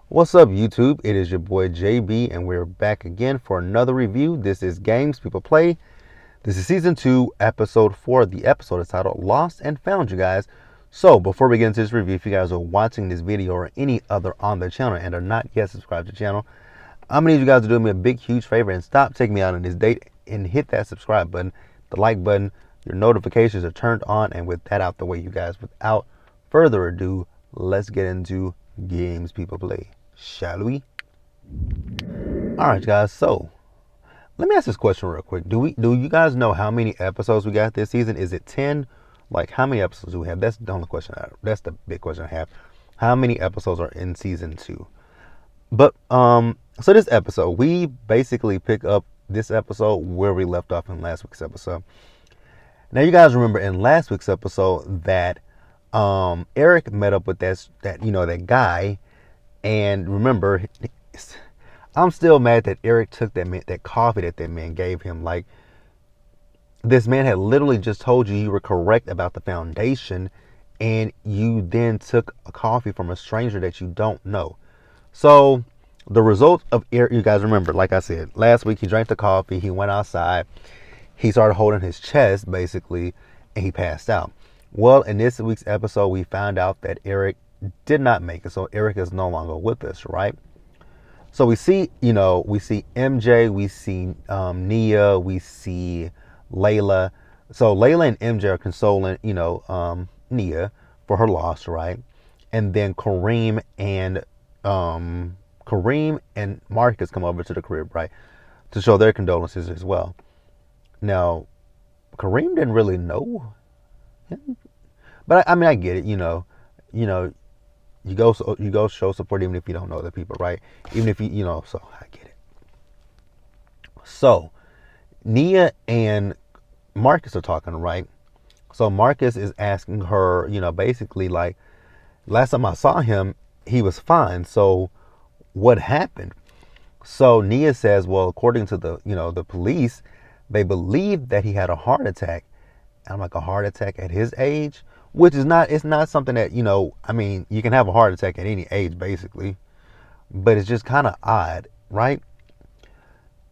What's up, YouTube? It is your boy JB, and we're back again for another review. This is Games People Play. This is Season 2, Episode 4. The episode is titled Lost and Found, you guys. So, before we get into this review, if you guys are watching this video or any other on the channel and are not yet subscribed to the channel, I'm going to need you guys to do me a big, huge favor and stop taking me out on this date and hit that subscribe button, the like button. Your notifications are turned on, and with that out the way, you guys, without further ado, let's get into Games People Play. Shall we? Alright, guys, so let me ask this question real quick. Do you guys know how many episodes we got this season? Is it 10? Like, how many episodes do we have? That's the only question. That's the big question I have. How many episodes are in season 2? But so this episode, we basically pick up this episode where we left off in last week's episode. Now, you guys remember in last week's episode that Eric met up with that guy. And remember, I'm still mad that Eric took that coffee that man gave him. Like, this man had literally just told you were correct about the foundation, and you then took a coffee from a stranger that you don't know. So the result of Eric, you guys remember, like I said, last week he drank the coffee, he went outside, he started holding his chest basically, and he passed out. Well, in this week's episode, we found out that Eric did not make it. So Eric is no longer with us, right? So we see MJ, we see Nia, we see Layla. So Layla and MJ are consoling, Nia for her loss, right? And then Kareem and Marcus come over to the crib, right, to show their condolences as well. Now, Kareem didn't really know him, but I get it, you go show support even if you don't know the people, right? Even if so I get it. So Nia and Marcus are talking, right? So Marcus is asking her, basically like, last time I saw him, he was fine. So what happened? So Nia says, well, according to the police, they believe that he had a heart attack. And I'm like, a heart attack at his age? Which is not, it's not something that, you can have a heart attack at any age, basically. But it's just kind of odd, right?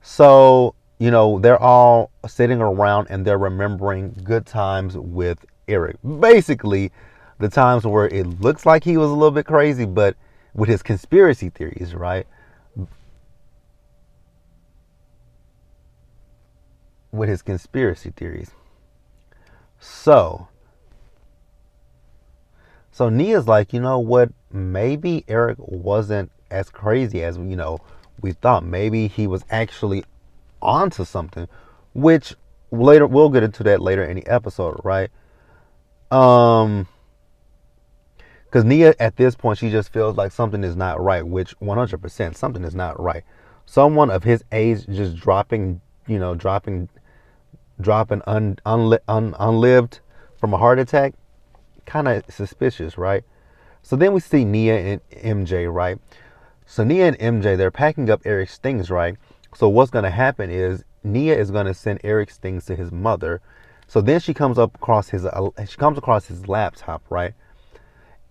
So, they're all sitting around and they're remembering good times with Eric. Basically, the times where it looks like he was a little bit crazy, but with his conspiracy theories, right? With his conspiracy theories. So Nia's like, you know what? Maybe Eric wasn't as crazy as we thought. Maybe he was actually onto something, which later we'll get into that later in the episode, right? Because Nia at this point, she just feels like something is not right, which 100% something is not right. Someone of his age just dropping unlived from a heart attack. Kind of suspicious, right? So then we see Nia and MJ, right? So Nia and MJ, they're packing up Eric's things, right? So what's going to happen is Nia is going to send Eric's things to his mother. So then she comes across his laptop, right?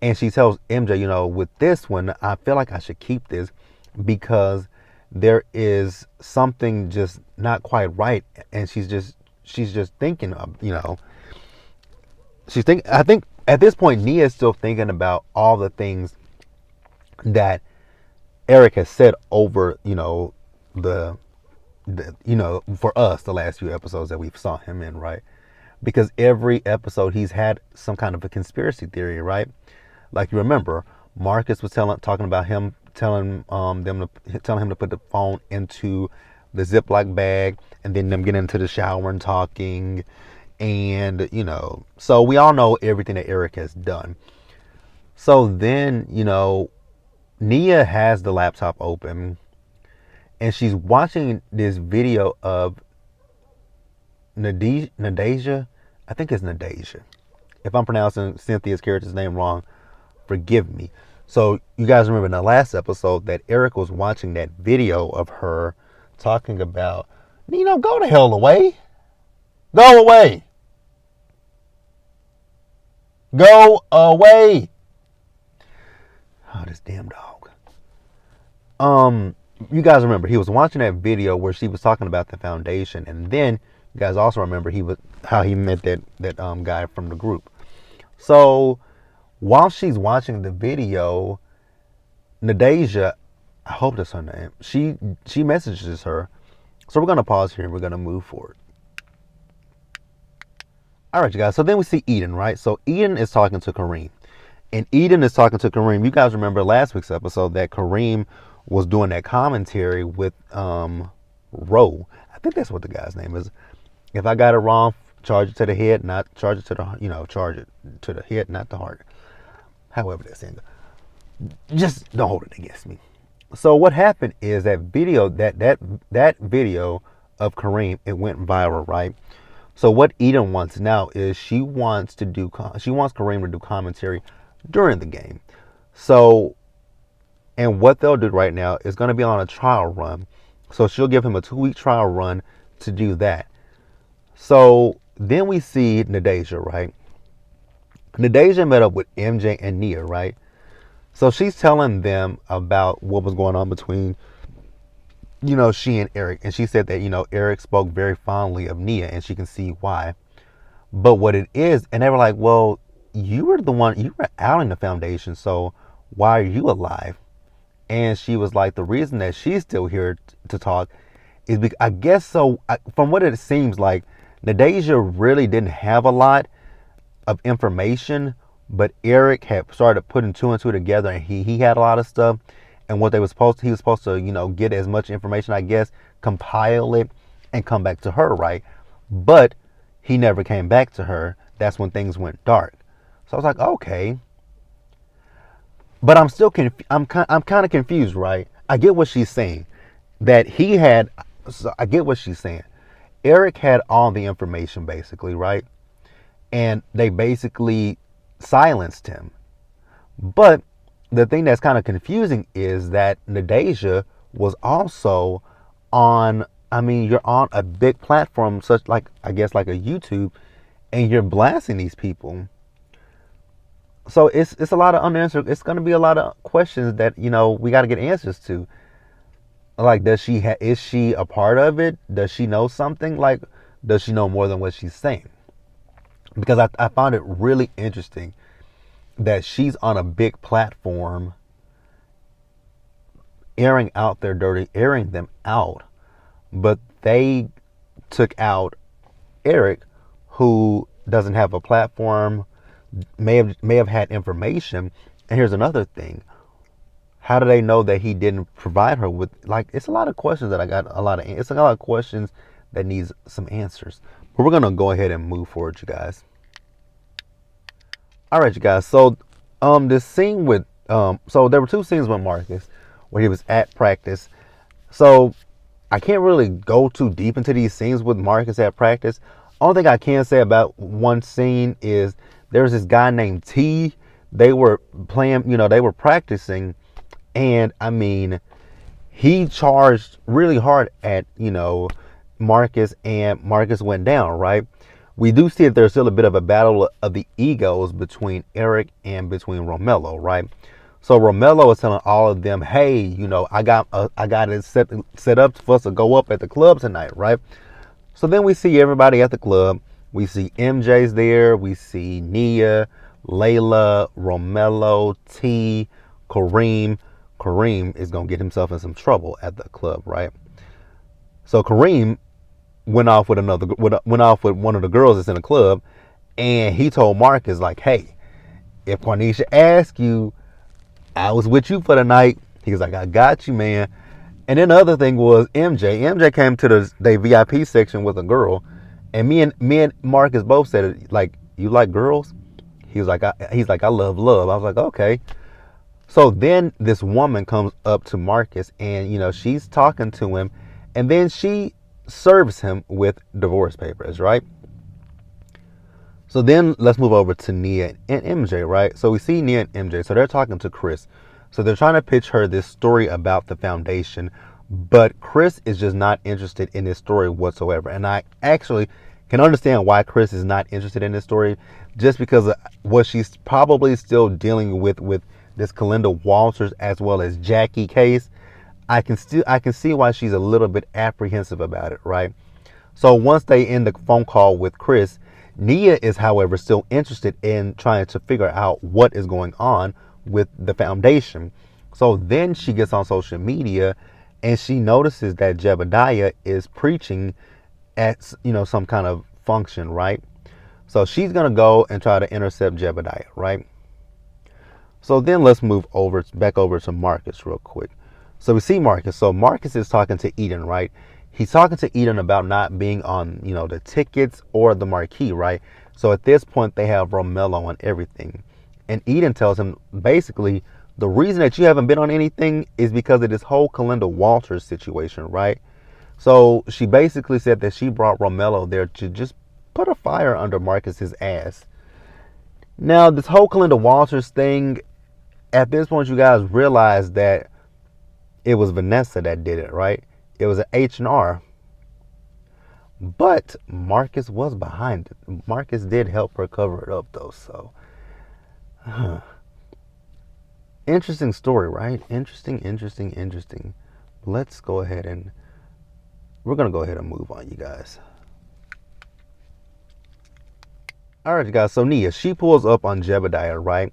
And she tells MJ, with this one, I feel like I should keep this because there is something just not quite right. And she's just thinking of, I think at this point, Nia is still thinking about all the things that Eric has said over, for us, the last few episodes that we saw him in, right? Because every episode he's had some kind of a conspiracy theory, right? Like, you remember, Marcus was talking about him, telling him to put the phone into the Ziploc bag, and then them getting into the shower and talking. And, so we all know everything that Eric has done. So then, Nia has the laptop open and she's watching this video of Nadeja. I think it's Nadeja. If I'm pronouncing Cynthia's character's name wrong, forgive me. So you guys remember in the last episode that Eric was watching that video of her talking about, go the hell away. Go away. Go away. Oh, this damn dog. Um, you guys remember he was watching that video where she was talking about the foundation, and then you guys also remember he was how he met that guy from the group. So while she's watching the video, Nadeja, I hope that's her name. She messages her. So we're gonna pause here and we're gonna move forward. All right, you guys. So then we see Eden, right? So Eden is talking to Kareem. And Eden is talking to Kareem. You guys remember last week's episode that Kareem was doing that commentary with Ro. I think that's what the guy's name is. If I got it wrong, charge it to the head, not charge it to the charge it to the head, not the heart. However that's in. Just don't hold it against me. So what happened is that video that video of Kareem, it went viral, right? So what Eden wants now is she wants Kareem to do commentary during the game. So, and what they'll do right now is going to be on a trial run. So she'll give him a 2-week trial run to do that. So then we see Nadeja, right? Nadeja met up with MJ and Nia, right? So she's telling them about what was going on between, she and Eric. And she said that, Eric spoke very fondly of Nia and she can see why. But what it is, and they were like, well, you were out in the foundation, so why are you alive? And she was like, the reason that she's still here to talk is because, I guess so, from what it seems like, Nadeja really didn't have a lot of information, but Eric had started putting 2 and 2 together, and he had a lot of stuff. And what he was supposed to, get as much information, I guess, compile it, and come back to her, right? But he never came back to her. That's when things went dark. So I was like, okay. But I'm still I'm kind of confused, right? I get what she's saying. I get what she's saying. Eric had all the information basically, right? And they basically silenced him. But the thing that's kind of confusing is that Nadeja was also you're on a big platform such like a YouTube, and you're blasting these people. So it's a lot of unanswered. It's going to be a lot of questions that we got to get answers to. Like, is she a part of it? Does she know something? Like, does she know more than what she's saying? Because I found it really interesting that she's on a big platform, airing them out, but they took out Eric, who doesn't have a platform, may have had information. And here's another thing: how do they know that he didn't provide her with, it's a lot of questions that it's a lot of questions that needs some answers. But we're gonna go ahead and move forward, you guys. All right, you guys. So this scene with so there were 2 scenes with Marcus where he was at practice. So I can't really go too deep into these scenes with Marcus at practice. Only thing I can say about one scene is there's this guy named T. They were playing, they were practicing, and he charged really hard at, Marcus, and Marcus went down, right? We do see that there's still a bit of a battle of the egos between Eric and between Romello, right? So Romello is telling all of them, hey, I got it set up for us to go up at the club tonight, right? So then we see everybody at the club. We see MJ's there. We see Nia, Layla, Romello, T, Kareem. Kareem is going to get himself in some trouble at the club, right? So Kareem went off with one of the girls that's in the club, and he told Marcus, like, hey, if Quanisha asks you, I was with you for the night. He was like, I got you, man. And then the other thing was MJ. MJ came to the VIP section with a girl, and me and Marcus both said it, like, you like girls? He's like, I love love. I was like, okay. So then this woman comes up to Marcus, and she's talking to him, and then she serves him with divorce papers, right? So then let's move over to Nia and MJ, right? So we see Nia and MJ. So they're talking to Chris. So they're trying to pitch her this story about the foundation, but Chris is just not interested in this story whatsoever. And I actually can understand why Chris is not interested in this story, just because of what she's probably still dealing with this Kalinda Walters as well as Jackie case. I can see why she's a little bit apprehensive about it, right? So once they end the phone call with Chris, Nia is, however, still interested in trying to figure out what is going on with the foundation. So then she gets on social media and she notices that Jebediah is preaching at, some kind of function, right? So she's gonna go and try to intercept Jebediah, right? So then let's move back over to Marcus real quick. So we see Marcus. So Marcus is talking to Eden, right? He's talking to Eden about not being on, the tickets or the marquee, right? So at this point, they have Romello on everything. And Eden tells him, basically, the reason that you haven't been on anything is because of this whole Kalinda Walters situation, right? So she basically said that she brought Romello there to just put a fire under Marcus's ass. Now, this whole Kalinda Walters thing, at this point, you guys realize that it was Vanessa that did it, right? It was an H&R. But Marcus was behind it. Marcus did help her cover it up, though. So, interesting story, right? Interesting. Let's go ahead and we're going to go ahead and move on, you guys. All right, you guys. So Nia, she pulls up on Jebediah, right?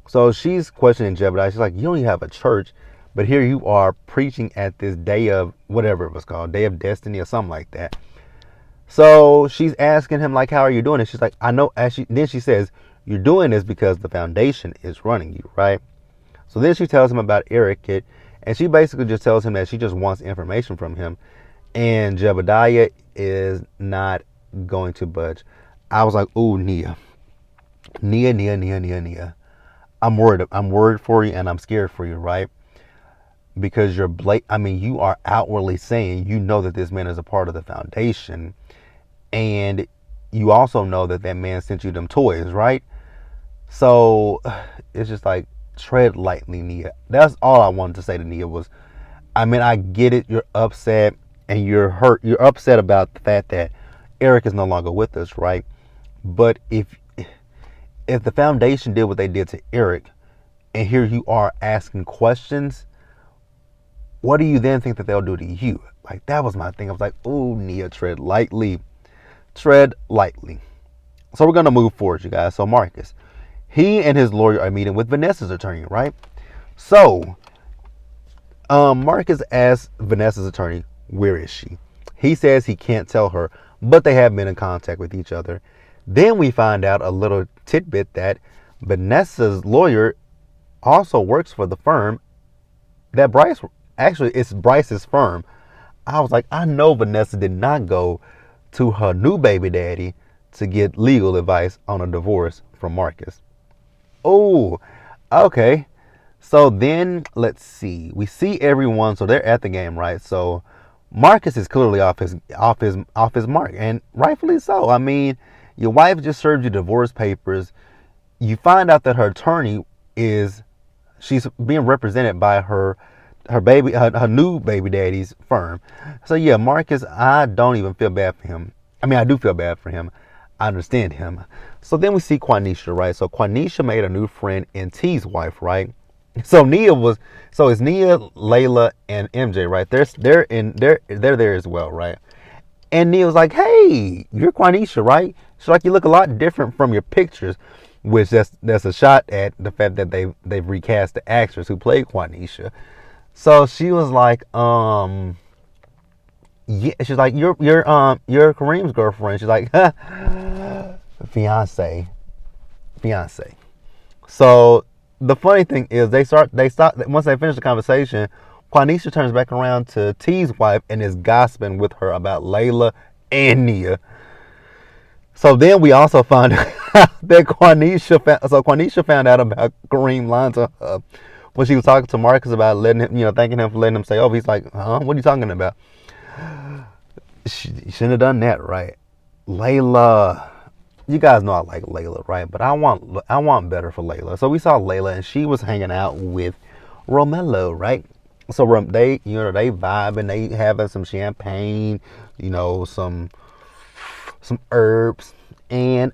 So she's questioning Jebediah. She's like, you don't even have a church, but here you are preaching at this day of whatever it was called, Day of Destiny or something like that. So she's asking him, like, how are you doing? And she's like, I know. Then she says, you're doing this because the foundation is running you, right? So then she tells him about Eric, and she basically just tells him that she just wants information from him. And Jebediah is not going to budge. I was like, ooh, Nia. I'm worried for you, and I'm scared for you, right? Because you are outwardly saying you know that this man is a part of the foundation, and you also know that man sent you them toys, right? So it's just like, tread lightly, Nia. That's all I wanted to say to Nia was, I get it. You're upset and you're hurt. You're upset about the fact that Eric is no longer with us, right? But if the foundation did what they did to Eric, and here you are asking questions, what do you then think that they'll do to you? Like, that was my thing. I was like, oh, Nia, tread lightly. Tread lightly. So we're going to move forward, you guys. So Marcus, he and his lawyer are meeting with Vanessa's attorney, right? So Marcus asks Vanessa's attorney, where is she? He says he can't tell her, but they have been in contact with each other. Then we find out a little tidbit that Vanessa's lawyer also works for the firm that it's Bryce's firm. I was like, I know Vanessa did not go to her new baby daddy to get legal advice on a divorce from Marcus. Oh, okay. So then let's see. We see everyone. So they're at the game, right? So Marcus is clearly off his mark, and rightfully so. Your wife just served you divorce papers. You find out that her attorney she's being represented by her new baby daddy's firm. So yeah, Marcus, I don't even feel bad for him. I do feel bad for him. I understand him. So then we see Quanisha, right? So Quanisha made a new friend in T's wife, right? So it's Nia, Layla, and MJ, right? They're there as well, right? And Nia was like, hey, you're Quanisha, right? She's like, you look a lot different from your pictures, which that's a shot at the fact that they've recast the actress who played Quanisha. So she was like, yeah, she's like, you're Kareem's girlfriend. She's like, fiance. So the funny thing is, once they finish the conversation, Quanisha turns back around to T's wife and is gossiping with her about Layla and Nia. So then we also find out that Quanisha found out about Kareem lying to her when she was talking to Marcus about letting him, thanking him for letting him stay over. He's like, huh? What are you talking about? She shouldn't have done that, right? Layla. You guys know I like Layla, right? But I want better for Layla. So we saw Layla, and she was hanging out with Romello, right? So they vibing, they having some champagne, some herbs, and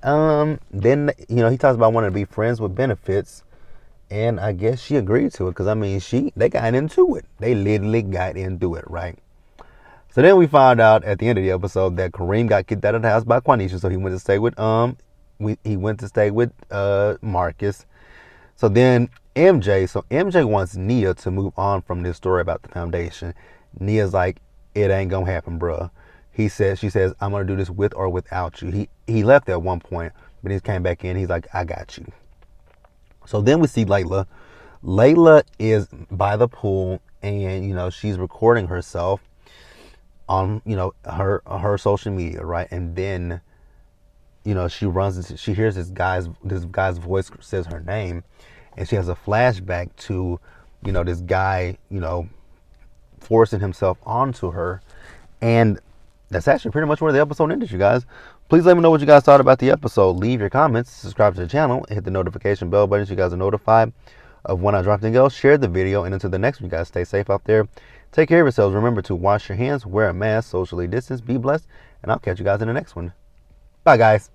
then he talks about wanting to be friends with benefits, And I guess she agreed to it because I mean, they got into it. They literally got into it, right? So then we found out at the end of the episode that Kareem got kicked out of the house by Quanisha, so he went to stay with he went to stay with Marcus. So then MJ wants Nia to move on from this story about the foundation. Nia's like, it ain't gonna happen, bruh. She says, I'm gonna do this with or without you. He left at one point, but he came back in. He's like, I got you. So then we see Layla. Layla is by the pool, and she's recording herself on her social media, right? And then she hears this guy's voice says her name, and she has a flashback to this guy forcing himself onto her. And that's actually pretty much where the episode ended, you guys. Please let me know what you guys thought about the episode. Leave your comments, subscribe to the channel, and hit the notification bell button so you guys are notified of when I drop anything else. Share the video, and until the next one, you guys stay safe out there. Take care of yourselves. Remember to wash your hands, wear a mask, socially distance, be blessed, and I'll catch you guys in the next one. Bye, guys.